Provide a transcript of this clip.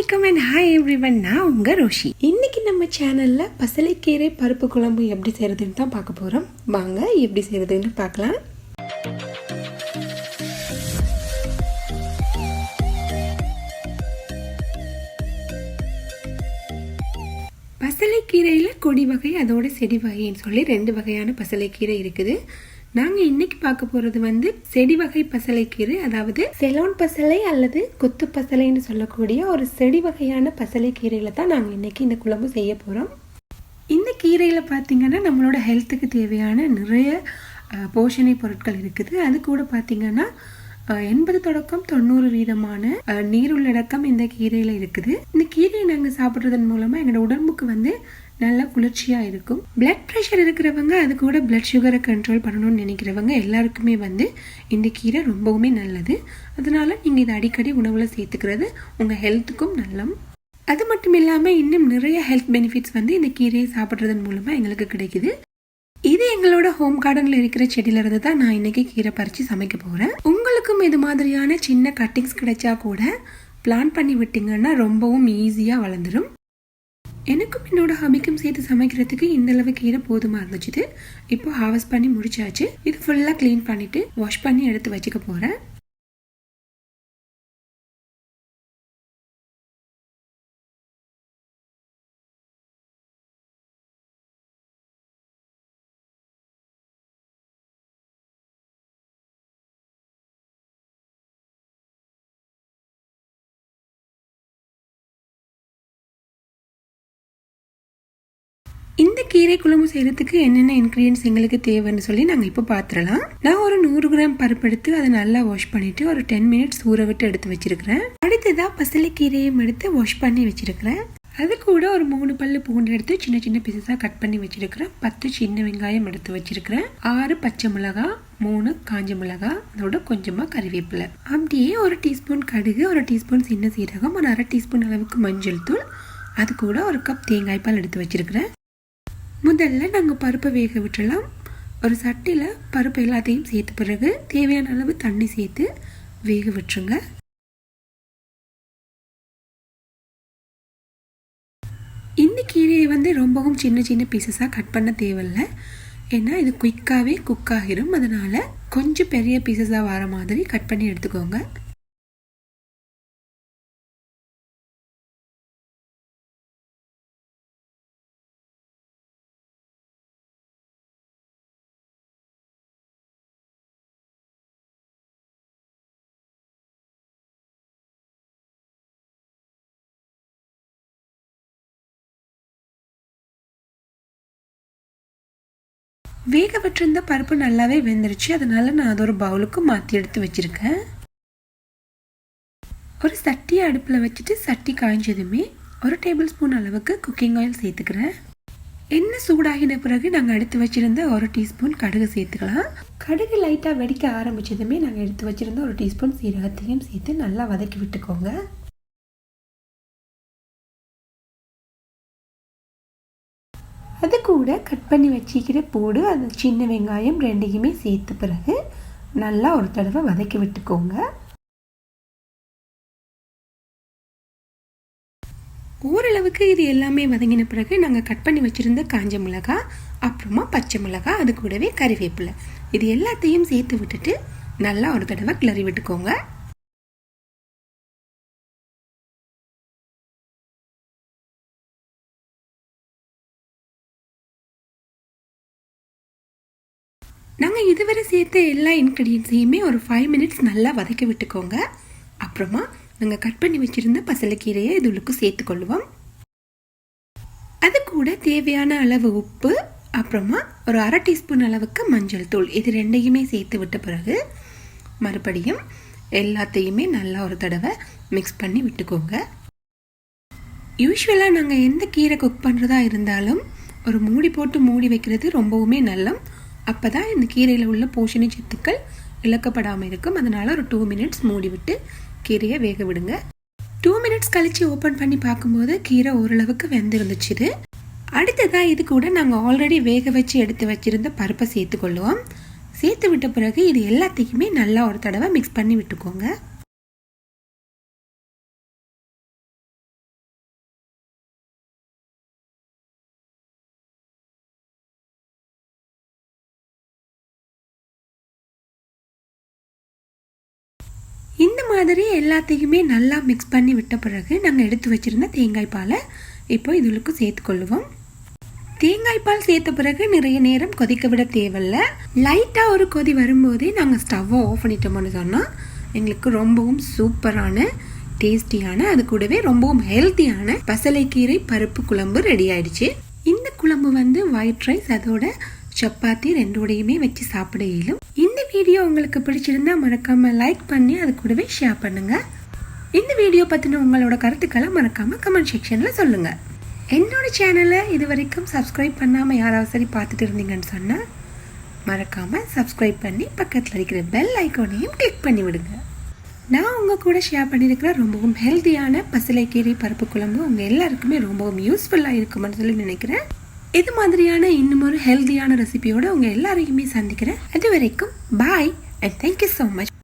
வலைக்கம் and hi everyone, நான் உங்கள் ரோஷி. இன்னைக்கு நம்ம சேனலில் பசலைக்கீரை பருப்பு குழம்பு எப்படி செய்கிறதுன்னு தான் பார்க்க போகிறோம். வாங்க எப்படி செய்கிறதுன்னு பார்க்கலாம். பசலைக்கீரையில் கொடி வகை அதோட செடி வகைன்னு சொல்லி 2 வகையான பசலைக்கீரை இருக்குது. நாங்கள் இன்னைக்கு பார்க்க போகிறது செடி வகை பசலைக்கீரை, அதாவது செலோன் பசலை அல்லது கொத்து பசலைன்னு சொல்லக்கூடிய ஒரு செடி வகையான பசலைக்கீரையில் தான் நாங்கள் இன்னைக்கு இந்த குழம்பு செய்ய போகிறோம். இந்த கீரையில் பார்த்தீங்கன்னா நம்மளோட ஹெல்த்துக்கு தேவையான நிறைய போஷணை பொருட்கள் இருக்குது. அது கூட பார்த்தீங்கன்னா 80-90% நீருள்ளடக்கம் இந்த கீரையில் இருக்குது. இந்த கீரையை நாங்கள் சாப்பிட்றதன் மூலமாக எங்களோட உடம்புக்கு நல்லா குளிர்ச்சியாக இருக்கும். பிளட் ப்ரெஷர் இருக்கிறவங்க, அது கூட பிளட் சுகரை கண்ட்ரோல் பண்ணணும்னு நினைக்கிறவங்க எல்லாருக்குமே இந்த கீரை ரொம்பவுமே நல்லது. அதனால நீங்கள் இதை அடிக்கடி உணவில் சேர்த்துக்கிறது உங்கள் ஹெல்த்துக்கும் நல்லம். அது மட்டும் இல்லாமல் இன்னும் நிறைய ஹெல்த் பெனிஃபிட்ஸ் இந்த கீரையை சாப்பிட்றதன் மூலமாக எங்களுக்கு கிடைக்குது. இது எங்களோட ஹோம் கார்டனில் இருக்கிற செடியிலிருந்து தான் நான் இன்னைக்கு கீரை பறித்து சமைக்க போகிறேன். உங்களுக்கும் இது மாதிரியான சின்ன கட்டிங்ஸ் கிடைச்சா கூட பிளான் பண்ணி விட்டீங்கன்னா ரொம்பவும் ஈஸியாக வளர்ந்துடும். எனக்கும் என்னோட ஹபிக்கும் சேர்த்து சமைக்கிறதுக்கு இந்த அளவு கீரை போதுமா இருந்துச்சு. இப்போ ஹார்வெஸ்ட் பண்ணி முடிச்சாச்சு. இது ஃபுல்லாக க்ளீன் பண்ணிட்டு வாஷ் பண்ணி எடுத்து வச்சுக்க போகிறேன். இந்த கீரை குழம்பு செய்யறதுக்கு என்னென்ன இன்கிரீடியன்ஸ் எங்களுக்கு தேவைன்னு சொல்லி நாங்கள் இப்போ பார்த்துடலாம். நான் ஒரு 100 கிராம் பருப்பு எடுத்து அதை நல்லா வாஷ் பண்ணிட்டு ஒரு 10 மினிட்ஸ் ஊற விட்டு எடுத்து வச்சிருக்கிறேன். அடுத்ததான் பசலைக்கீரையும் எடுத்து வாஷ் பண்ணி வச்சிருக்கிறேன். அது கூட ஒரு 3 பல்லு பூண்டு எடுத்து சின்ன சின்ன பீசஸாக கட் பண்ணி வச்சிருக்கிறேன். 10 சின்ன வெங்காயம் எடுத்து வச்சிருக்கிறேன். 6 பச்சை மிளகாய், 3 காஞ்ச மிளகாய், அதோட கொஞ்சமாக கறிவேப்பிலை. அப்படியே ஒரு டீஸ்பூன் கடுகு, ஒரு டீஸ்பூன் சின்ன சீரகம், ஒரு 1/2 டீஸ்பூன் அளவுக்கு மஞ்சள் தூள், அது கூட ஒரு கப் தேங்காய் பால் எடுத்து வச்சிருக்கிறேன். முதல்ல நாங்கள் பருப்பை வேக விட்டுலாம். ஒரு சட்டியில் பருப்பு எல்லாத்தையும் சேர்த்த பிறகு தேவையான அளவு தண்ணி சேர்த்து வேக விட்டுருங்க. இந்த கீரையை ரொம்பவும் சின்ன சின்ன பீசஸாக கட் பண்ண தேவையில்லை. ஏன்னா இது குயிக்காகவே குக் ஆகிரும். அதனால் கொஞ்சம் பெரிய பீசஸாக வர மாதிரி கட் பண்ணி எடுத்துக்கோங்க. வேக விட்டிருந்த பருப்பு நல்லாவே வெந்துருச்சு. அதனால நான் அதை ஒரு பவுலுக்கு மாற்றி எடுத்து வச்சிருக்கேன். ஒரு சட்டியை அடுப்பில் வச்சுட்டு சட்டி காய்ஞ்சதுமே 1 டேபிள் ஸ்பூன் அளவுக்கு குக்கிங் ஆயில் சேர்த்துக்கிறேன். எண்ணெய் சூடாகின பிறகு நாங்கள் எடுத்து வச்சிருந்த 1 டீஸ்பூன் கடுகு சேர்த்துக்கலாம். கடுகு லைட்டாக வெடிக்க ஆரம்பிச்சதுமே நாங்கள் எடுத்து வச்சிருந்த 1 டீஸ்பூன் சீரகத்தையும் சேர்த்து நல்லா வதக்கி விட்டுக்கோங்க. அது கூட கட் பண்ணி வச்சிக்கிற பூடு, அது சின்ன வெங்காயம் 2யுமே சேர்த்த பிறகு நல்லா ஒரு தடவை வதக்கி விட்டுக்கோங்க. ஓரளவுக்கு இது எல்லாமே வதங்கின பிறகு நாங்கள் கட் பண்ணி வச்சுருந்த காஞ்ச மிளகாய், அப்புறமா பச்சை மிளகாய், அது கூடவே கறிவேப்பிலை, இது எல்லாத்தையும் சேர்த்து விட்டுட்டு நல்லா ஒரு தடவை கிளறி விட்டுக்கோங்க. நாங்கள் இதுவரை சேர்த்த எல்லா இன்க்ரீடியன்ஸையுமே ஒரு 5 மினிட்ஸ் நல்லா வதக்கி விட்டுக்கோங்க. அப்புறமா நாங்கள் கட் பண்ணி வச்சுருந்த பசலைக்கீரையை இதுக்கு சேர்த்துக்கொள்ளுவோம். அது கூட தேவையான அளவு உப்பு, அப்புறமா ஒரு 1/2 டீஸ்பூன் அளவுக்கு மஞ்சள் தூள், இது 2யுமே சேர்த்து விட்ட பிறகு மறுபடியும் எல்லாத்தையுமே நல்லா ஒரு தடவை மிக்ஸ் பண்ணி விட்டுக்கோங்க. யூஸ்வலாக நாங்கள் எந்த கீரை குக் பண்ணுறதா இருந்தாலும் ஒரு மூடி போட்டு மூடி வைக்கிறது ரொம்பவுமே நல்லம். அப்போ தான் இந்த கீரையில் உள்ள போஷணை சத்துக்கள் இழக்கப்படாமல் இருக்கும். அதனால் ஒரு 2 மினிட்ஸ் மூடி விட்டு கீரையை வேக விடுங்க. 2 மினிட்ஸ் கழித்து ஓப்பன் பண்ணி பார்க்கும்போது கீரை ஓரளவுக்கு வெந்திருந்துச்சு. அடுத்ததாக இது கூட நாங்கள் ஆல்ரெடி வேக வச்சு எடுத்து வச்சுருந்த பருப்பை சேர்த்துக்கொள்ளுவோம். சேர்த்து விட்ட பிறகு இது எல்லாத்தையுமே நல்லா ஒரு தடவை மிக்ஸ் பண்ணி விட்டுக்கோங்க. மாதிரி எல்லாத்தையுமே நல்லா மிக்ஸ் பண்ணி விட்ட பிறகு நாங்கள் எடுத்து வச்சிருந்த தேங்காய் பாலை இப்போ இதுக்கு சேர்த்துக்கொள்ளுவோம். தேங்காய் பால் சேர்த்த பிறகு நிறைய நேரம் கொதிக்க விட தேவையில்ல. லைட்டாக ஒரு கொதி வரும்போதே நாங்கள் ஸ்டவ்வை ஆஃப் பண்ணிட்டோம்னு சொன்னால் எங்களுக்கு ரொம்பவும் சூப்பரான டேஸ்டியான அது கூடவே ரொம்பவும் ஹெல்த்தியான பசலைக்கீரை பருப்பு குழம்பு ரெடி ஆயிடுச்சு. இந்த குழம்பு வந்து ஒயிட் ரைஸ் அதோட சப்பாத்தி ரெண்டோடையுமே வச்சு சாப்பிட இயலும். இந்த வீடியோ உங்களுக்கு பிடிச்சிருந்தா மறக்காம லைக் பண்ணி அது கூடவே ஷேர் பண்ணுங்க. இந்த வீடியோ பற்றின உங்களோட கருத்துக்களை மறக்காம கமெண்ட் செக்ஷன்ல சொல்லுங்க. என்னோட சேனலை இது வரைக்கும் சப்ஸ்கிரைப் பண்ணாமல் யாராவது சரி பார்த்துட்டு இருந்தீங்கன்னு சொன்னால் மறக்காமல் சப்ஸ்கிரைப் பண்ணி பக்கத்தில் இருக்கிற பெல் ஐக்கானையும் கிளிக் பண்ணி விடுங்க. நான் உங்கள் கூட ஷேர் பண்ணியிருக்கிற ரொம்பவும் ஹெல்த்தியான பசலைக்கீரை பருப்பு குழம்பு உங்கள் எல்லாருக்குமே ரொம்பவும் யூஸ்ஃபுல்லாக இருக்குமென்னு சொல்லி நினைக்கிறேன். இது மாதிரியான இன்னும் ஒரு ஹெல்த்தியான ரெசிபியோடு உங்கள் எல்லாரையுமே சந்திக்கிறேன். அது வரைக்கும் பாய் அண்ட் தேங்க்யூ ஸோ மச்.